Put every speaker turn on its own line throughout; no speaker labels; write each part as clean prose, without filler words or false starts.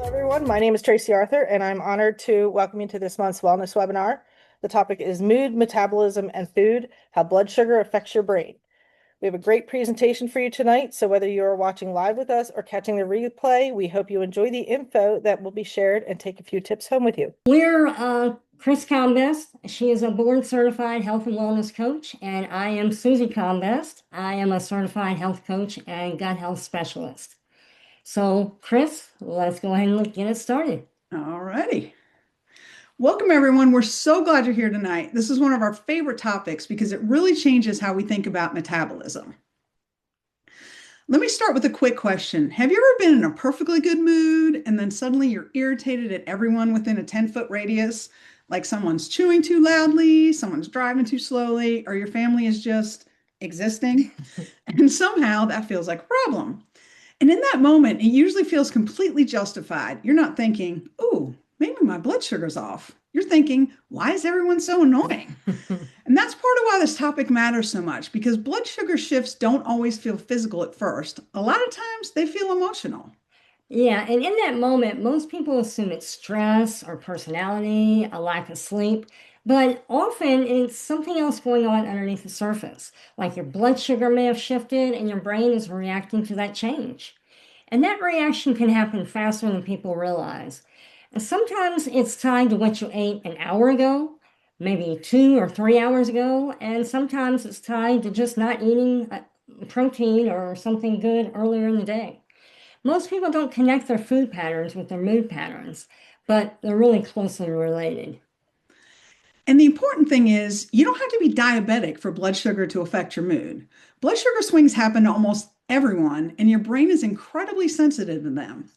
Everyone. My name is Tracy Arthur, and I'm honored to welcome you to this month's wellness webinar. The topic is mood, metabolism, and food, how blood sugar affects your brain. We have a great presentation for you tonight, so whether you're watching live with us or catching the replay, we hope you enjoy the info that will be shared and take a few tips home with you.
We're Chris Combest. She is a board certified health and wellness coach, and I am Susie Combest. I am a certified health coach and gut health specialist. So, Chris, let's go ahead and get it started.
All righty. Welcome, everyone. We're so glad you're here tonight. This is one of our favorite topics because it really changes how we think about metabolism. Let me start with a quick question. Have you ever been in a perfectly good mood and then suddenly you're irritated at everyone within a 10-foot radius? Like someone's chewing too loudly, someone's driving too slowly, or your family is just existing? And somehow that feels like a problem. And in that moment, it usually feels completely justified. You're not thinking, "Ooh, maybe my blood sugar's off." You're thinking, "Why is everyone so annoying?" And that's part of why this topic matters so much, because blood sugar shifts don't always feel physical at first. A lot of times they feel emotional.
Yeah, and in that moment, most people assume it's stress or personality, a lack of sleep, but often it's something else going on underneath the surface, like your blood sugar may have shifted and your brain is reacting to that change. And that reaction can happen faster than people realize. And sometimes it's tied to what you ate an hour ago, maybe 2 or 3 hours ago, and sometimes it's tied to just not eating protein or something good earlier in the day. Most people don't connect their food patterns with their mood patterns, but they're really closely related.
And the important thing is, you don't have to be diabetic for blood sugar to affect your mood. Blood sugar swings happen to almost everyone, and your brain is incredibly sensitive to them.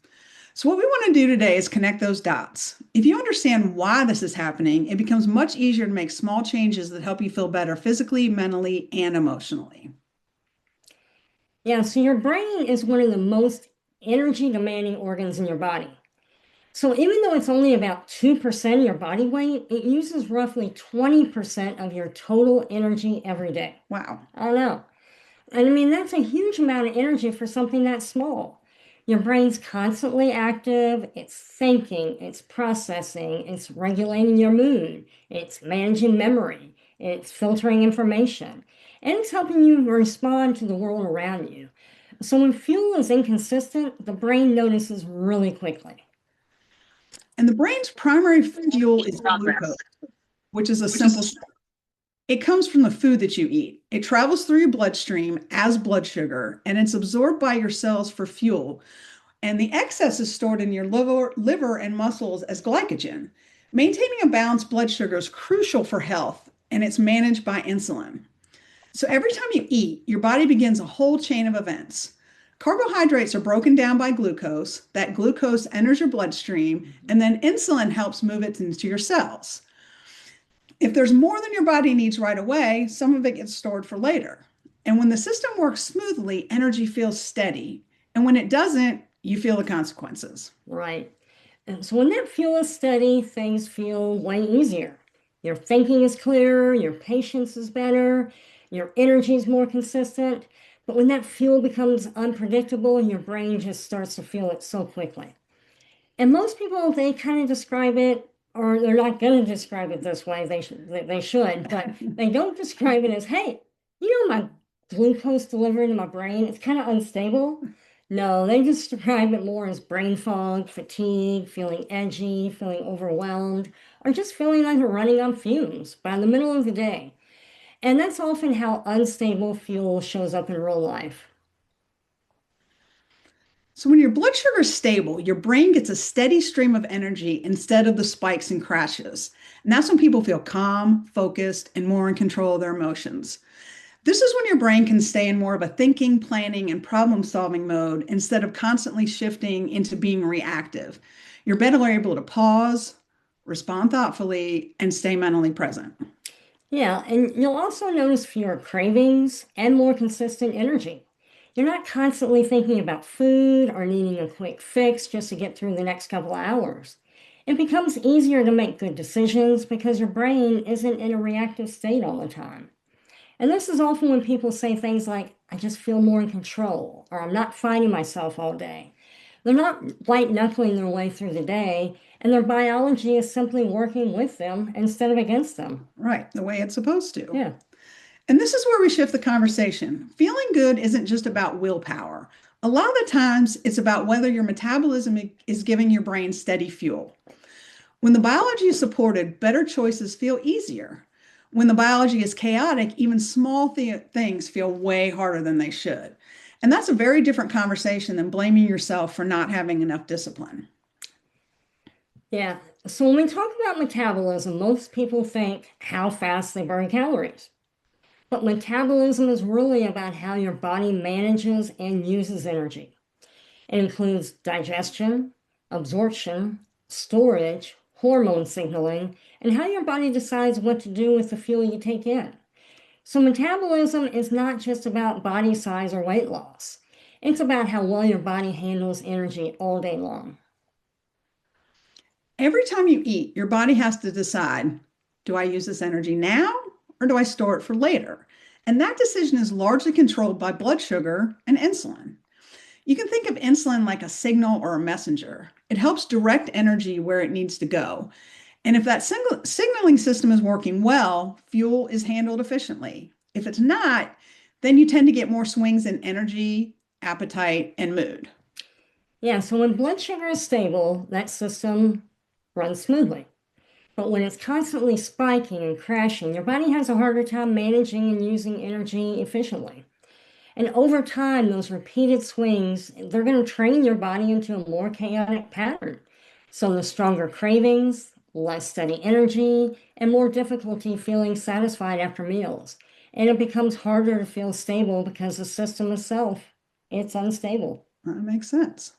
So, what we want to do today is connect those dots. If you understand why this is happening, it becomes much easier to make small changes that help you feel better physically, mentally, and emotionally.
Yeah, so your brain is one of the most energy demanding organs in your body. So even though it's only about 2% of your body weight, it uses roughly 20% of your total energy every day.
Wow.
I know. And I mean, that's a huge amount of energy for something that small. Your brain's constantly active, it's thinking, it's processing, it's regulating your mood, it's managing memory, it's filtering information, and it's helping you respond to the world around you. So when fuel is inconsistent, the brain notices really quickly.
And the brain's primary fuel is glucose, which is a simple step. It comes from the food that you eat. It travels through your bloodstream as blood sugar, and it's absorbed by your cells for fuel. And the excess is stored in your liver and muscles as glycogen. Maintaining a balanced blood sugar is crucial for health, and it's managed by insulin. So every time you eat, your body begins a whole chain of events. Carbohydrates are broken down by glucose. That glucose enters your bloodstream, and then insulin helps move it into your cells. If there's more than your body needs right away, some of it gets stored for later. And when the system works smoothly, energy feels steady. And when it doesn't, you feel the consequences.
Right. And so when that fuel is steady, things feel way easier. Your thinking is clearer, your patience is better, your energy is more consistent. But when that fuel becomes unpredictable, your brain just starts to feel it so quickly. And most people, they kind of describe it, or they're not going to describe it this way. They should, but they don't describe it as, hey, my glucose delivery to my brain, it's kind of unstable. No, they describe it more as brain fog, fatigue, feeling edgy, feeling overwhelmed, or just feeling like they're running on fumes by the middle of the day. And that's often how unstable fuel shows up in real life.
So, when your blood sugar is stable, your brain gets a steady stream of energy instead of the spikes and crashes. And that's when people feel calm, focused, and more in control of their emotions. This is when your brain can stay in more of a thinking, planning, and problem solving mode instead of constantly shifting into being reactive. You're better able to pause, respond thoughtfully, and stay mentally present.
Yeah, and you'll also notice fewer cravings and more consistent energy. You're not constantly thinking about food or needing a quick fix just to get through the next couple of hours. It becomes easier to make good decisions because your brain isn't in a reactive state all the time. And this is often when people say things like, I just feel more in control, or I'm not fighting myself all day. They're not white knuckling their way through the day, and their biology is simply working with them instead of against them.
Right, the way it's supposed to.
Yeah.
And this is where we shift the conversation. Feeling good isn't just about willpower. A lot of the times, it's about whether your metabolism is giving your brain steady fuel. When the biology is supported, better choices feel easier. When the biology is chaotic, even small things feel way harder than they should. And that's a very different conversation than blaming yourself for not having enough discipline.
Yeah. So when we talk about metabolism, most people think how fast they burn calories. But metabolism is really about how your body manages and uses energy. It includes digestion, absorption, storage, hormone signaling, and how your body decides what to do with the fuel you take in. So, metabolism is not just about body size or weight loss, it's about how well your body handles energy all day long.
Every time you eat, your body has to decide, do I use this energy now or do I store it for later? And that decision is largely controlled by blood sugar and insulin. You can think of insulin like a signal or a messenger. It helps direct energy where it needs to go. And if that signaling system is working well, fuel is handled efficiently. If it's not, then you tend to get more swings in energy, appetite, and mood.
Yeah, so when blood sugar is stable, that system runs smoothly. But when it's constantly spiking and crashing, your body has a harder time managing and using energy efficiently. And over time, those repeated swings, they're going to train your body into a more chaotic pattern. So the stronger cravings, less steady energy, and more difficulty feeling satisfied after meals. And it becomes harder to feel stable because the system itself, it's unstable.
That makes sense.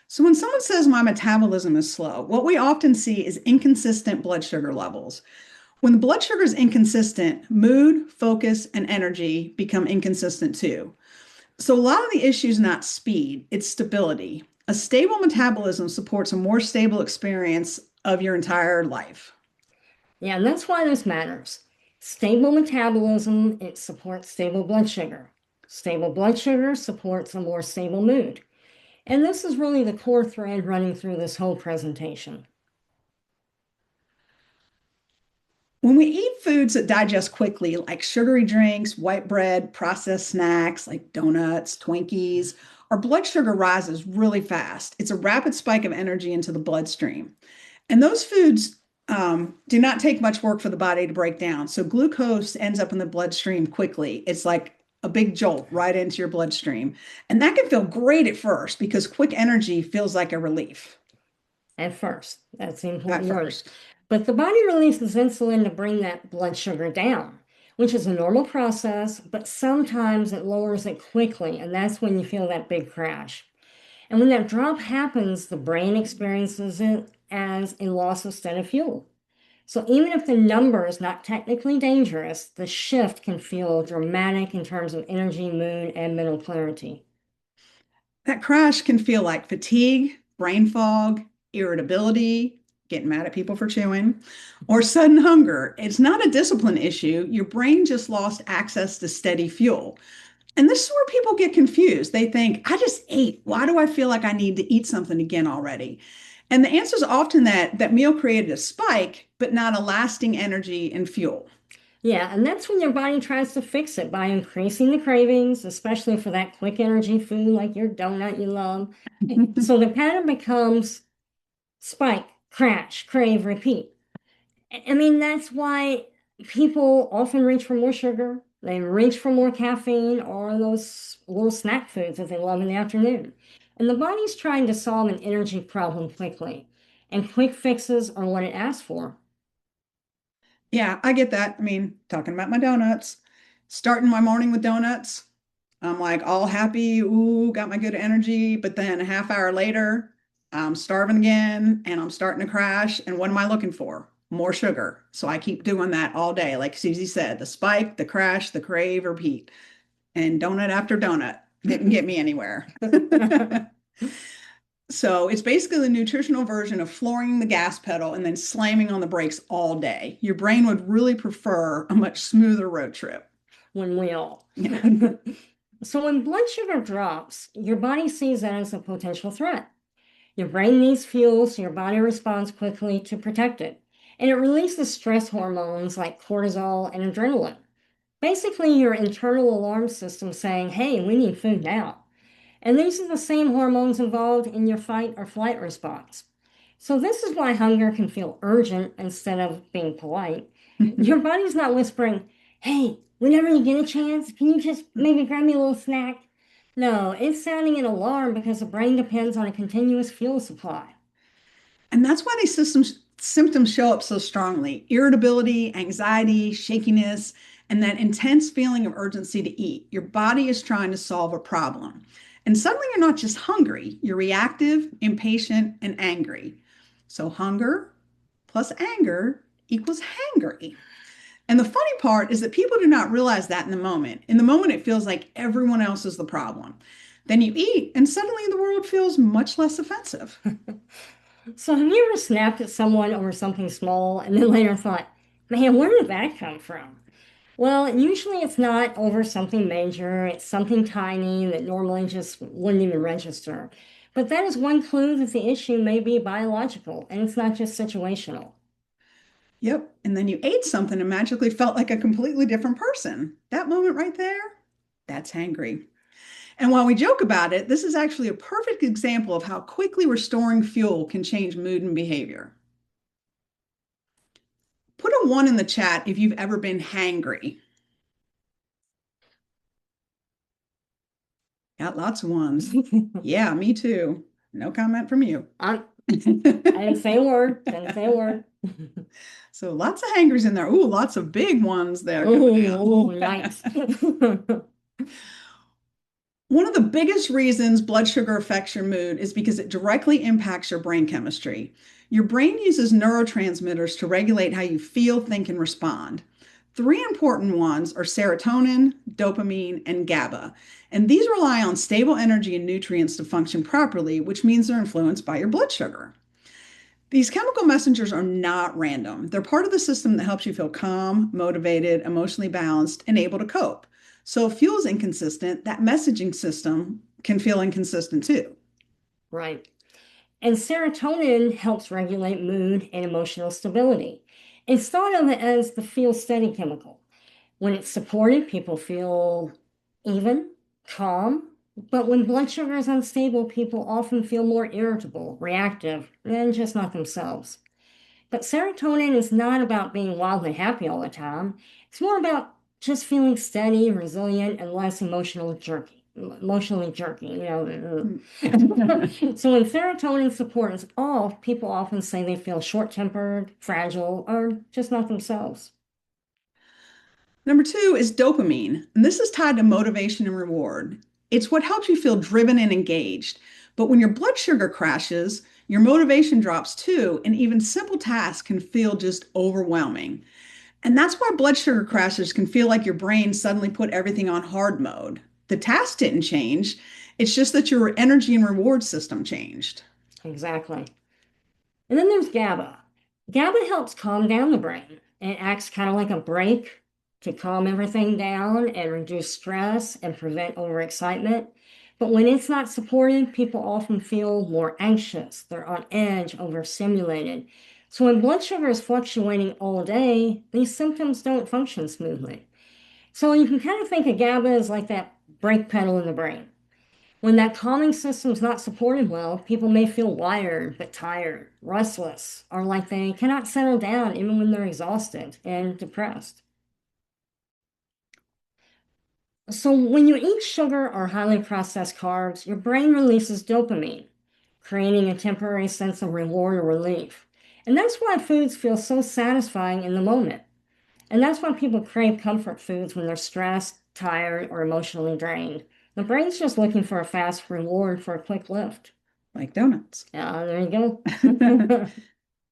So when someone says my metabolism is slow, what we often see is inconsistent blood sugar levels. When the blood sugar is inconsistent, mood, focus, and energy become inconsistent too. So a lot of the issue is not speed, it's stability. A stable metabolism supports a more stable experience of your entire life.
Yeah, and that's why this matters. Stable metabolism, it supports stable blood sugar. Stable blood sugar supports a more stable mood. And this is really the core thread running through this whole presentation.
When we eat foods that digest quickly, like sugary drinks, white bread, processed snacks like donuts, Twinkies, our blood sugar rises really fast. It's a rapid spike of energy into the bloodstream. And those foods do not take much work for the body to break down. So glucose ends up in the bloodstream quickly. It's like a big jolt right into your bloodstream. And that can feel great at first because quick energy feels like a relief
At first, that's the
at
important word.
first.
But the body releases insulin to bring that blood sugar down, which is a normal process, but sometimes it lowers it quickly, and that's when you feel that big crash. And when that drop happens, the brain experiences it as a loss of steady fuel. So even if the number is not technically dangerous, the shift can feel dramatic in terms of energy, mood, and mental clarity.
That crash can feel like fatigue, brain fog, irritability, getting mad at people for chewing, or sudden hunger. It's not a discipline issue. Your brain just lost access to steady fuel. And this is where people get confused. They think, I just ate. Why do I feel like I need to eat something again already? And the answer is often that that meal created a spike, but not a lasting energy and fuel.
Yeah, and that's when your body tries to fix it by increasing the cravings, especially for that quick energy food like your donut you love. So the pattern becomes spike, crash, crave, repeat. I mean, that's why people often reach for more sugar. They reach for more caffeine or those little snack foods that they love in the afternoon. And the body's trying to solve an energy problem quickly. And quick fixes are what it asks for.
Yeah, I get that. I mean, talking about my donuts, starting my morning with donuts, I'm like all happy, ooh, got my good energy. But then a half hour later, I'm starving again and I'm starting to crash. And what am I looking for? More sugar. So I keep doing that all day. Like Susie said, the spike, the crash, the crave, repeat. And donut after donut didn't get me anywhere. So it's basically the nutritional version of flooring the gas pedal and then slamming on the brakes all day. Your brain would really prefer a much smoother road trip.
When we all.
Yeah.
So when blood sugar drops, your body sees that as a potential threat. Your brain needs fuel, so your body responds quickly to protect it. And it releases stress hormones like cortisol and adrenaline. Basically, your internal alarm system saying, hey, we need food now. And these are the same hormones involved in your fight or flight response. So, this is why hunger can feel urgent instead of being polite. Your body's not whispering, hey, whenever you get a chance, can you just maybe grab me a little snack? No, it's sounding an alarm because the brain depends on a continuous fuel supply.
And that's why these symptoms show up so strongly: irritability, anxiety, shakiness, and that intense feeling of urgency to eat. Your body is trying to solve a problem. And suddenly you're not just hungry, you're reactive, impatient, and angry. So hunger plus anger equals hangry. And the funny part is that people do not realize that in the moment. In the moment, it feels like everyone else is the problem. Then you eat, and suddenly the world feels much less offensive.
So, have you ever snapped at someone over something small and then later thought, man, where did that come from? Well, usually it's not over something major, it's something tiny that normally just wouldn't even register. But that is one clue that the issue may be biological and it's not just situational.
Yep. And then you ate something and magically felt like a completely different person. That moment right there, that's hangry. And while we joke about it, this is actually a perfect example of how quickly restoring fuel can change mood and behavior. Put a one in the chat if you've ever been hangry. Got lots of ones. Yeah, me too. No comment from you.
I didn't say a word, didn't say a word.
So lots of hangers in there. Ooh, lots of big ones there.
Oh, nice.
One of the biggest reasons blood sugar affects your mood is because it directly impacts your brain chemistry. Your brain uses neurotransmitters to regulate how you feel, think, and respond. Three important ones are serotonin, dopamine, and GABA. And these rely on stable energy and nutrients to function properly, which means they're influenced by your blood sugar. These chemical messengers are not random. They're part of the system that helps you feel calm, motivated, emotionally balanced, and able to cope. So if fuel's inconsistent, that messaging system can feel inconsistent too.
Right. And serotonin helps regulate mood and emotional stability. It's thought of as the feel steady chemical. When it's supported, people feel even, calm. But when blood sugar is unstable, people often feel more irritable, reactive, and just not themselves. But serotonin is not about being wildly happy all the time. It's more about just feeling steady, resilient, and less emotionally jerky, you know. So when serotonin support is off, people often say they feel short-tempered, fragile, or just not themselves.
Number two is dopamine, and this is tied to motivation and reward. It's what helps you feel driven and engaged. But when your blood sugar crashes, your motivation drops too, and even simple tasks can feel just overwhelming. And that's why blood sugar crashes can feel like your brain suddenly put everything on hard mode. The task didn't change, it's just that your energy and reward system changed.
Exactly. And then there's GABA. GABA helps calm down the brain. It acts kind of like a brake to calm everything down and reduce stress and prevent overexcitement. But when it's not supported, people often feel more anxious. They're on edge, overstimulated. So when blood sugar is fluctuating all day, these symptoms don't function smoothly. So you can kind of think of GABA as like that brake pedal in the brain. When that calming system's not supported well, people may feel wired but tired, restless, or like they cannot settle down even when they're exhausted and depressed. So when you eat sugar or highly processed carbs, your brain releases dopamine, creating a temporary sense of reward or relief. And that's why foods feel so satisfying in the moment. And that's why people crave comfort foods when they're stressed, tired, or emotionally drained. The brain's just looking for a fast reward for a quick lift.
Like donuts.
Yeah, there you go.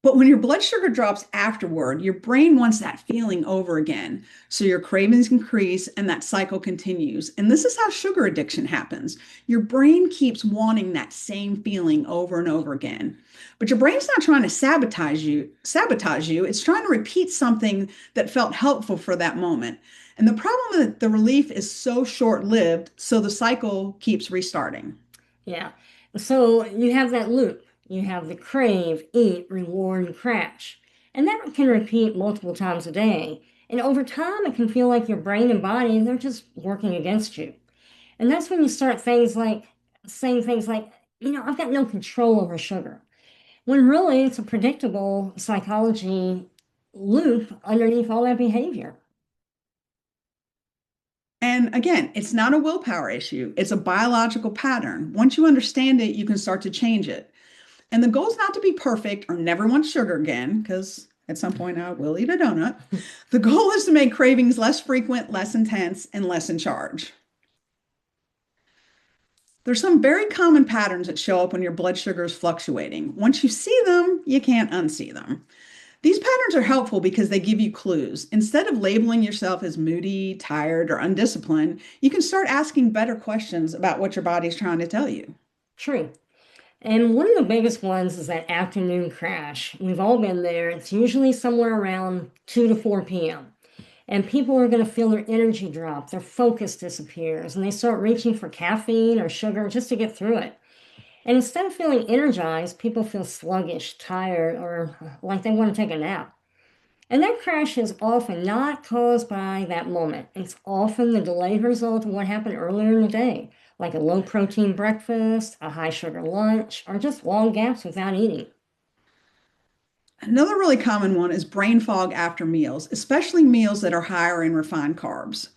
But when your blood sugar drops afterward, your brain wants that feeling over again. So your cravings increase and that cycle continues. And this is how sugar addiction happens. Your brain keeps wanting that same feeling over and over again. But your brain's not trying to sabotage you. It's trying to repeat something that felt helpful for that moment. And the problem is that the relief is so short-lived, so the cycle keeps restarting.
Yeah. So you have that loop. You have the crave, eat, reward, and crash. And that can repeat multiple times a day. And over time, it can feel like your brain and body, they're just working against you. And that's when you start saying things like, I've got no control over sugar. When really it's a predictable psychology loop underneath all that behavior.
And again, it's not a willpower issue, it's a biological pattern. Once you understand it, you can start to change it. And the goal is not to be perfect or never want sugar again, because at some point I will eat a donut. The goal is to make cravings less frequent, less intense, and less in charge. There's some very common patterns that show up when your blood sugar is fluctuating. Once you see them, you can't unsee them. These patterns are helpful because they give you clues. Instead of labeling yourself as moody, tired, or undisciplined, you can start asking better questions about what your body's trying to tell you.
True. And one of the biggest ones is that afternoon crash. We've all been there. It's usually somewhere around 2 to 4 p.m. And people are going to feel their energy drop, their focus disappears, and they start reaching for caffeine or sugar just to get through it. And instead of feeling energized, people feel sluggish, tired, or like they want to take a nap. And that crash is often not caused by that moment. It's often the delayed result of what happened earlier in the day, like a low protein breakfast, a high sugar lunch, or just long gaps without eating.
Another really common one is brain fog after meals, especially meals that are higher in refined carbs.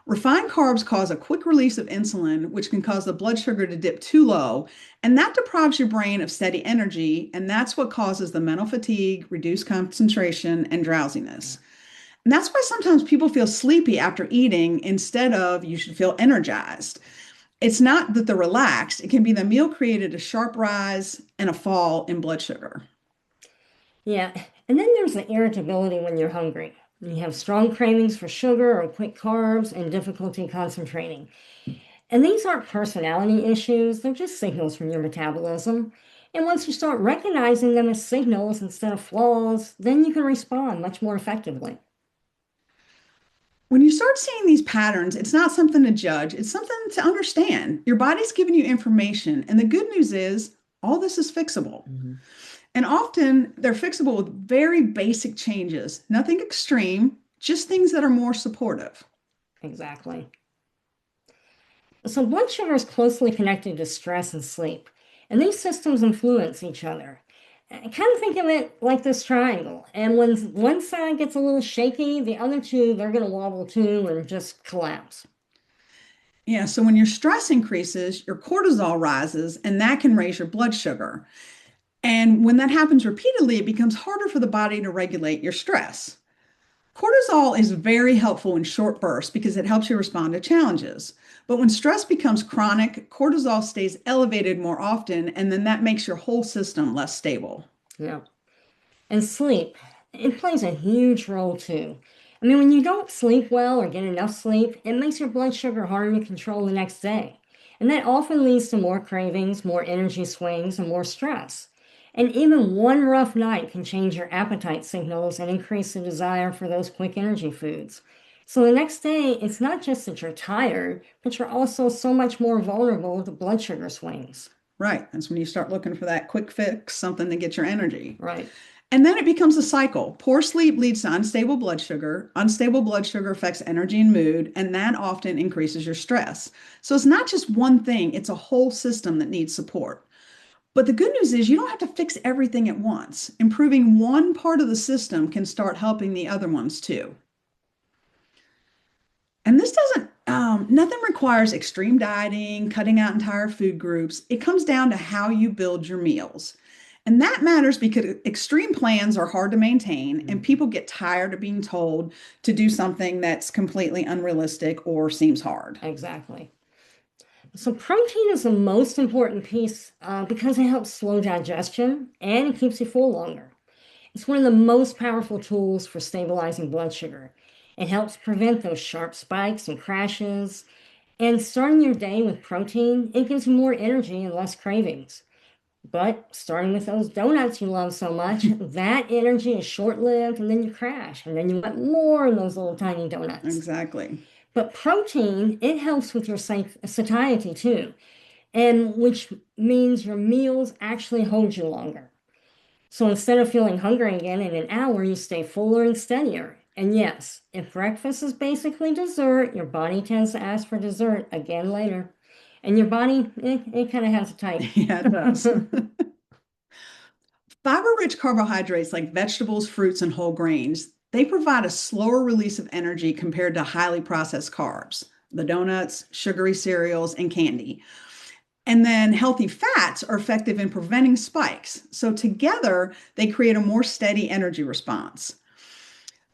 Refined carbs cause a quick release of insulin, which can cause the blood sugar to dip too low, and that deprives your brain of steady energy, and that's what causes the mental fatigue, reduced concentration, and drowsiness. And that's why sometimes people feel sleepy after eating instead of you should feel energized. It's not that they're relaxed, it can be the meal created a sharp rise and a fall in blood sugar.
Yeah, and then there's the irritability when you're hungry. You have strong cravings for sugar or quick carbs and difficulty concentrating. And these aren't personality issues, they're just signals from your metabolism. And once you start recognizing them as signals instead of flaws, then you can respond much more effectively.
When you start seeing these patterns, it's not something to judge, it's something to understand. Your body's giving you information, and the good news is all this is fixable.
Mhm.
And often they're fixable with very basic changes, nothing extreme, just things that are more supportive.
Exactly. So, blood sugar is closely connected to stress and sleep, and these systems influence each other. Kind of think of it like this triangle. And when one side gets a little shaky, the other two, they're going to wobble too and just collapse.
Yeah, so when your stress increases, your cortisol rises, and that can raise your blood sugar. And when that happens repeatedly, it becomes harder for the body to regulate your stress. Cortisol is very helpful in short bursts because it helps you respond to challenges. But when stress becomes chronic, cortisol stays elevated more often, and then that makes your whole system less stable.
Yeah. And sleep, it plays a huge role too. I mean, when you don't sleep well or get enough sleep, it makes your blood sugar harder to control the next day. And that often leads to more cravings, more energy swings, and more stress. And even one rough night can change your appetite signals and increase the desire for those quick energy foods. So the next day, it's not just that you're tired, but you're also so much more vulnerable to blood sugar swings.
Right. That's when you start looking for that quick fix, something to get your energy.
Right.
And then it becomes a cycle. Poor sleep leads to unstable blood sugar. Unstable blood sugar affects energy and mood, and that often increases your stress. So it's not just one thing, it's a whole system that needs support. But the good news is you don't have to fix everything at once. Improving one part of the system can start helping the other ones too. And this nothing requires extreme dieting, cutting out entire food groups. It comes down to how you build your meals. And that matters because extreme plans are hard to maintain, and people get tired of being told to do something that's completely unrealistic or seems hard.
Exactly. So protein is the most important piece because it helps slow digestion and it keeps you full longer. It's one of the most powerful tools for stabilizing blood sugar. It helps prevent those sharp spikes and crashes. And starting your day with protein, it gives you more energy and less cravings. But starting with those donuts you love so much, that energy is short-lived and then you crash. And then you want more of those little tiny donuts.
Exactly.
But protein, it helps with your satiety too, and which means your meals actually hold you longer. So instead of feeling hungry again in an hour, you stay fuller and steadier. And yes, if breakfast is basically dessert, your body tends to ask for dessert again later. And your body, it kind of has a type.
Yeah, it does. Fiber-rich carbohydrates like vegetables, fruits, and whole grains, they provide a slower release of energy compared to highly processed carbs, the donuts, sugary cereals, and candy. And then healthy fats are effective in preventing spikes. So together, they create a more steady energy response.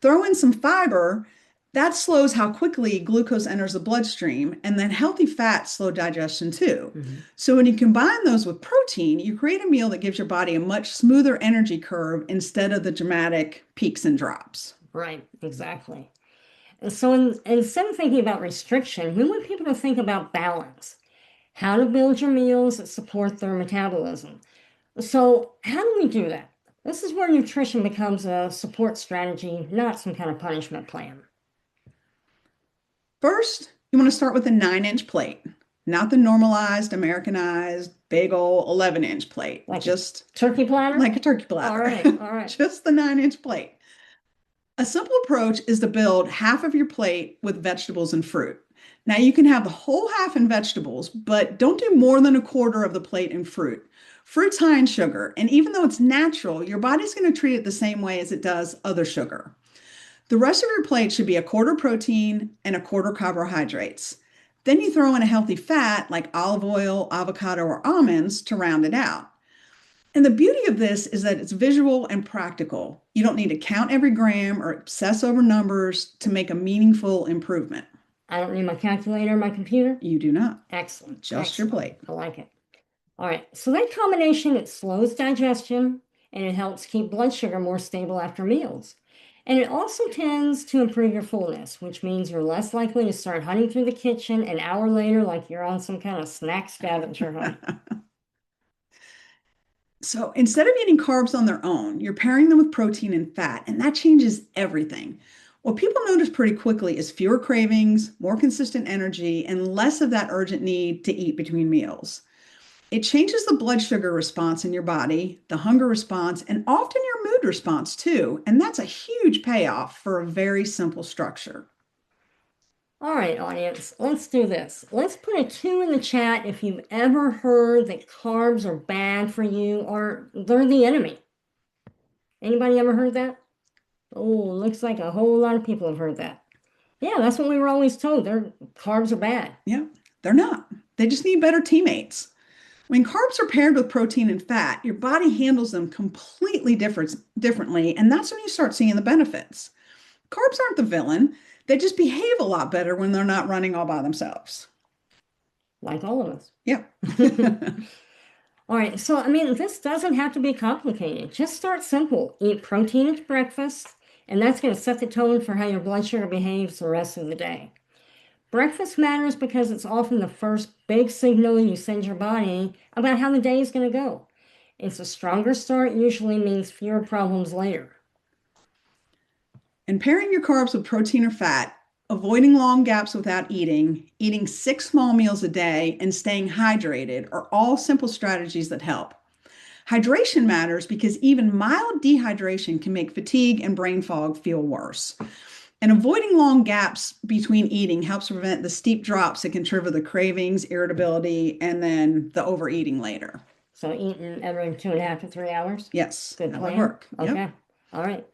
Throw in some fiber, that slows how quickly glucose enters the bloodstream, and then healthy fats slow digestion too. So when you combine those with protein, you create a meal that gives your body a much smoother energy curve instead of the dramatic peaks and drops.
Right, exactly. And so instead of thinking about restriction, we want people to think about balance, how to build your meals that support their metabolism. So how do we do that? This is where nutrition becomes a support strategy, not some kind of punishment plan.
First, you want to start with a 9-inch plate, not the normalized, Americanized, big old 11-inch plate,
Like
just
turkey platter?
like a turkey platter.
All right.
Just the 9-inch plate. A simple approach is to build half of your plate with vegetables and fruit. Now, you can have the whole half in vegetables, but don't do more than a quarter of the plate in fruit. Fruit's high in sugar, and even though it's natural, your body's going to treat it the same way as it does other sugar. The rest of your plate should be a quarter protein and a quarter carbohydrates. Then you throw in a healthy fat like olive oil, avocado, or almonds to round it out. And the beauty of this is that it's visual and practical. You don't need to count every gram or obsess over numbers to make a meaningful improvement.
I don't need my calculator or my computer?
You do not.
Excellent.
Just your plate.
I like it. All right. So that combination, it slows digestion and it helps keep blood sugar more stable after meals. And it also tends to improve your fullness, which means you're less likely to start hunting through the kitchen an hour later like you're on some kind of snack scavenger hunt.
So instead of eating carbs on their own, you're pairing them with protein and fat, and that changes everything. What people notice pretty quickly is fewer cravings, more consistent energy, and less of that urgent need to eat between meals. It changes the blood sugar response in your body, the hunger response, and often your mood response too. And that's a huge payoff for a very simple structure.
All right, audience, let's do this. Let's put a 2 in the chat if you've ever heard that carbs are bad for you or they're the enemy. Anybody ever heard that? Oh, looks like a whole lot of people have heard that. Yeah, that's what we were always told. Carbs are bad.
Yeah, they're not. They just need better teammates. When carbs are paired with protein and fat, your body handles them completely differently, and that's when you start seeing the benefits. Carbs aren't the villain. They just behave a lot better when they're not running all by themselves.
Like all of us.
Yeah.
All right, so I mean, this doesn't have to be complicated. Just start simple. Eat protein at breakfast, and that's going to set the tone for how your blood sugar behaves the rest of the day. Breakfast matters because it's often the first big signal you send your body about how the day is going to go. It's a stronger start usually means fewer problems later.
And pairing your carbs with protein or fat, avoiding long gaps without eating, eating 6 small meals a day, and staying hydrated are all simple strategies that help. Hydration matters because even mild dehydration can make fatigue and brain fog feel worse. And avoiding long gaps between eating helps prevent the steep drops that can trigger the cravings, irritability, and then the overeating later.
So eating every 2.5 to 3 hours?
Yes,
Good
that
plan.
would work.
Okay.
Yep.
All right.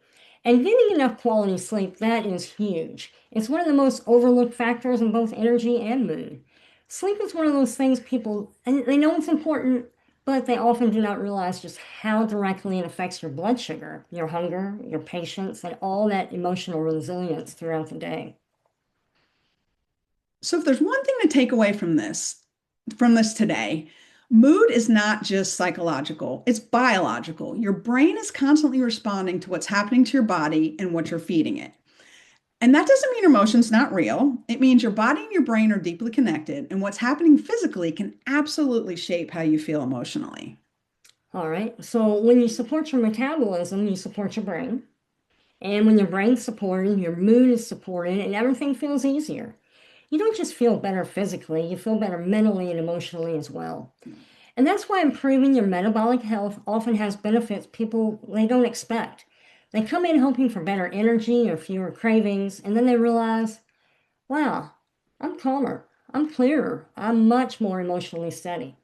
And getting enough quality sleep, that is huge. It's one of the most overlooked factors in both energy and mood. Sleep is one of those things people, and they know it's important, but they often do not realize just how directly it affects your blood sugar, your hunger, your patience, and all that emotional resilience throughout the day.
So if there's one thing to take away from this today, Mood is not just psychological, it's biological. Your brain is constantly responding to what's happening to your body and what you're feeding it. And that doesn't mean emotion's not real. It means your body and your brain are deeply connected, and what's happening physically can absolutely shape how you feel emotionally.
All right. So when you support your metabolism, you support your brain. And when your brain's supported, your mood is supported, and everything feels easier. You don't just feel better physically, you feel better mentally and emotionally as well. And that's why improving your metabolic health often has benefits people they don't expect. They come in hoping for better energy or fewer cravings, and then they realize, wow, I'm calmer, I'm clearer, I'm much more emotionally steady.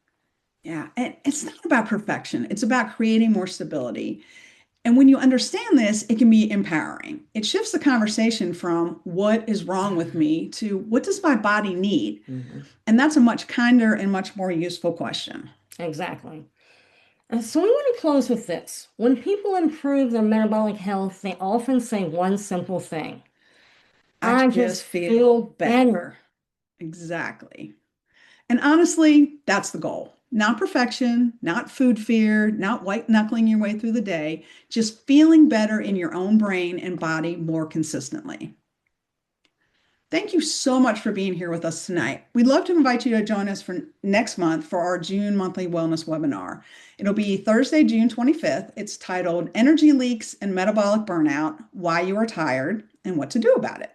Yeah, and it's not about perfection, it's about creating more stability. And when you understand this, it can be empowering. It shifts the conversation from what is wrong with me to what does my body need?
Mhm.
And that's a much kinder and much more useful question.
Exactly. So we want to close with this. When people improve their metabolic health, they often say one simple thing.
I
I
just
just
feel
feel
better.
better.
Exactly. And honestly, that's the goal. Not perfection, not food fear, not white knuckling your way through the day, just feeling better in your own brain and body more consistently. Thank you so much for being here with us tonight. We'd love to invite you to join us for next month for our June monthly wellness webinar. It'll be Thursday, June 25th. It's titled Energy Leaks and Metabolic Burnout, Why You Are Tired and What to Do About It.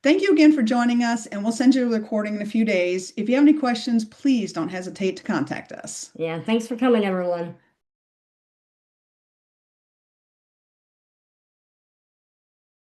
Thank you again for joining us, and we'll send you a recording in a few days. If you have any questions, please don't hesitate to contact us.
Yeah, thanks for coming, everyone.